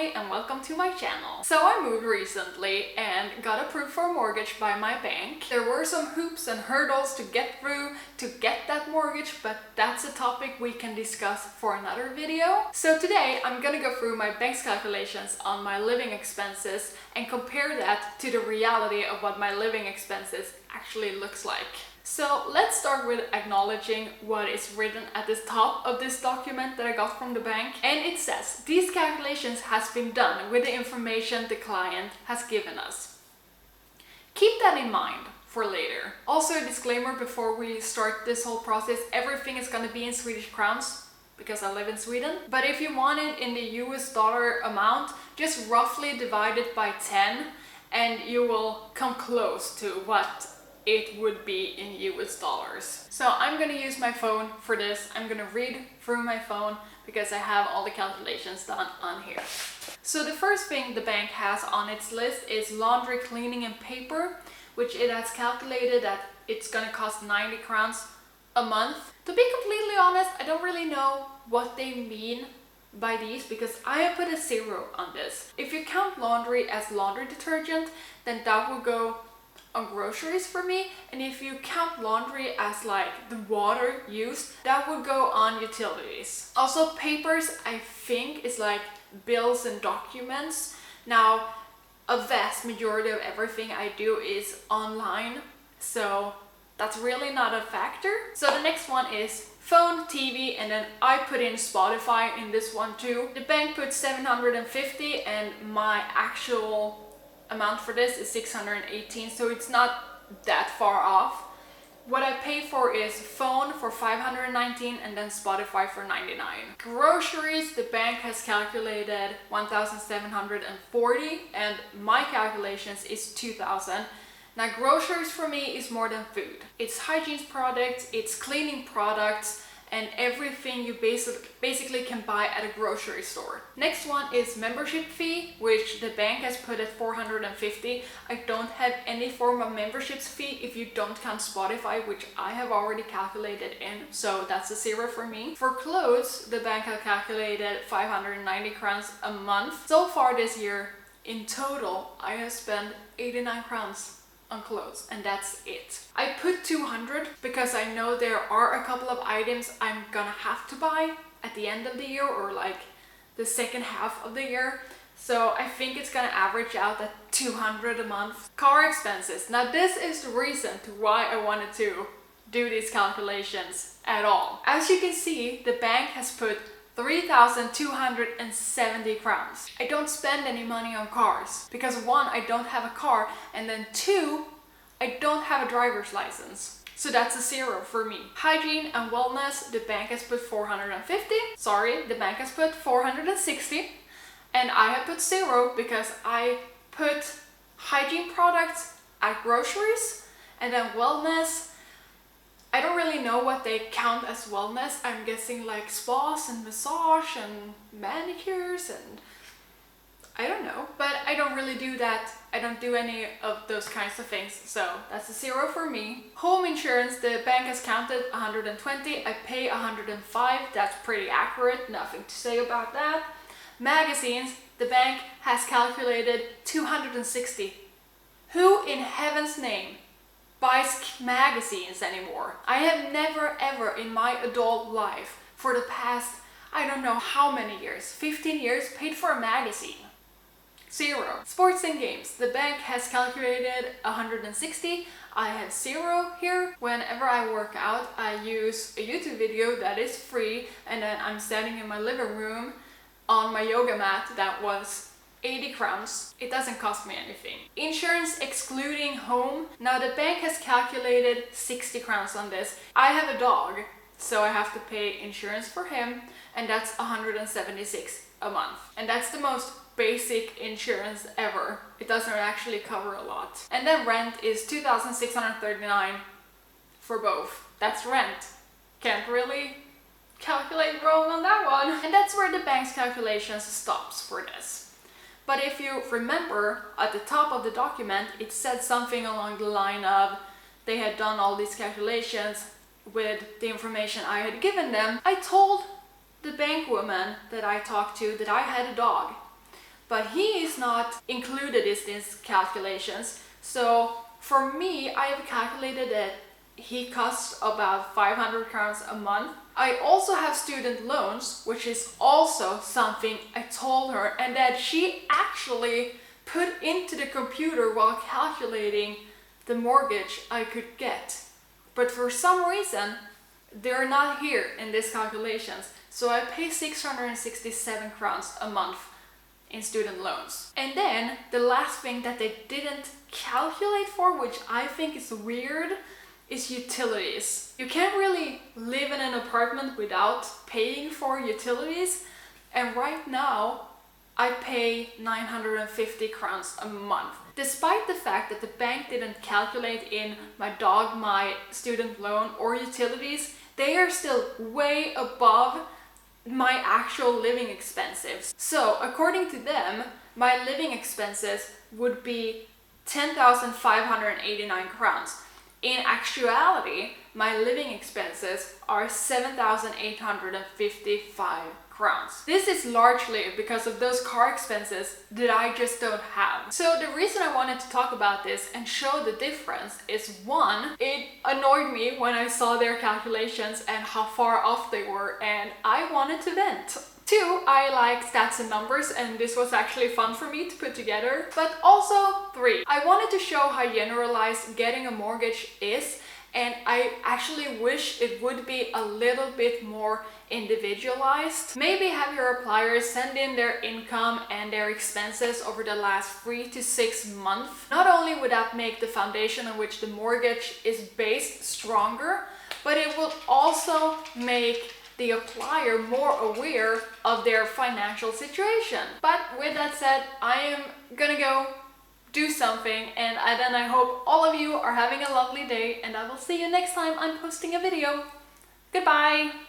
everybody and welcome to my channel. So I moved recently and got approved for a mortgage by my bank. There were some hoops and hurdles to get through to get that mortgage, but that's a topic we can discuss for another video. So today I'm gonna go through my bank's calculations on my living expenses and compare that to the reality of what my living expenses actually looks like. So let's start with acknowledging what is written at the top of this document that I got from the bank. And it says, these calculations has been done with the information the client has given us. Keep that in mind for later. Also a disclaimer before we start this whole process, everything is gonna be in Swedish crowns because I live in Sweden. But if you want it in the US dollar amount, just roughly divide it by 10 and you will come close to what it would be in US dollars. So I'm gonna use my phone for this. I'm gonna read through my phone because I have all the calculations done on here. So the first thing the bank has on its list is laundry, cleaning and paper, which it has calculated that it's gonna cost 90 crowns a month. To be completely honest, I don't really know what they mean by these because I have put a 0 on this. If you count laundry as laundry detergent, then that will go on groceries for me, and if you count laundry as like the water used, that would go on utilities. Also papers, I think, is like bills and documents. Now a vast majority of everything I do is online, so that's really not a factor. So the next one is phone, TV, and then I put in Spotify in this one too. The bank put 750 and my actual amount for this is 618, so it's not that far off. What I pay for is phone for 519 and then Spotify for 99. Groceries, the bank has calculated 1,740 and my calculations is 2,000. Now groceries for me is more than food. It's hygiene products, it's cleaning products, and everything you basically can buy at a grocery store. Next one is membership fee, which the bank has put at 450. I don't have any form of memberships fee if you don't count Spotify, which I have already calculated in, so that's a 0 for me. For clothes, the bank has calculated 590 crowns a month. So far this year, in total, I have spent 89 crowns on clothes, and that's it. I put 200 because I know there are a couple of items I'm gonna have to buy at the end of the year or like the second half of the year, so I think it's gonna average out at 200 a month. Car expenses. Now this is the reason to why I wanted to do these calculations at all. As you can see, the bank has put 3,270 crowns. I don't spend any money on cars because 1, I don't have a car, and then 2, I don't have a driver's license. So that's a 0 for me. Hygiene and wellness, the bank has put 450. Sorry, the bank has put 460. And I have put 0 because I put hygiene products at groceries, and then wellness, I don't really know what they count as wellness. I'm guessing like spas and massage and manicures and I don't know. But I don't really do that. I don't do any of those kinds of things. So that's a 0 for me. Home insurance, the bank has counted 120. I pay 105. That's pretty accurate. Nothing to say about that. Magazines, the bank has calculated 260. Who in heaven's name buys magazines anymore? I have never ever in my adult life for the past, I don't know how many years, 15 years, paid for a magazine. 0. Sports and games. The bank has calculated 160. I have 0 here. Whenever I work out, I use a YouTube video that is free, and then I'm standing in my living room on my yoga mat that was 80 crowns. It doesn't cost me anything. Insurance excluding home. Now the bank has calculated 60 crowns on this. I have a dog, so I have to pay insurance for him, and that's 176 a month. And that's the most basic insurance ever. It doesn't actually cover a lot. And then rent is 2,639 for both. That's rent. Can't really calculate wrong on that one. And that's where the bank's calculations stops for this. But if you remember, at the top of the document, it said something along the line of they had done all these calculations with the information I had given them. I told the bank woman that I talked to that I had a dog. but he is not included in these calculations. So for me, I have calculated that he costs about 500 crowns a month. I also have student loans, which is also something I told her and that she actually put into the computer while calculating the mortgage I could get. But for some reason, they're not here in these calculations. So I pay 667 crowns a month in student loans. And then the last thing that they didn't calculate for, which I think is weird, is utilities. You can't really live in an apartment without paying for utilities. And right now, I pay 950 crowns a month. Despite the fact that the bank didn't calculate in my dog, my student loan, or utilities, they are still way above my actual living expenses. So according to them, my living expenses would be 10,589 crowns. In actuality, my living expenses are 7,855 crowns. This is largely because of those car expenses that I just don't have. So the reason I wanted to talk about this and show the difference is, one, it annoyed me when I saw their calculations and how far off they were, and I wanted to vent. Two, I like stats and numbers, and this was actually fun for me to put together. But also, three, I wanted to show how generalized getting a mortgage is, and I actually wish it would be a little bit more individualized. Maybe have your appliers send in their income and their expenses over the last 3 to 6 months. Not only would that make the foundation on which the mortgage is based stronger, but it will also make the applier more aware of their financial situation. But with that said, I am gonna go do something, and then I hope all of you are having a lovely day, and I will see you next time I'm posting a video. Goodbye!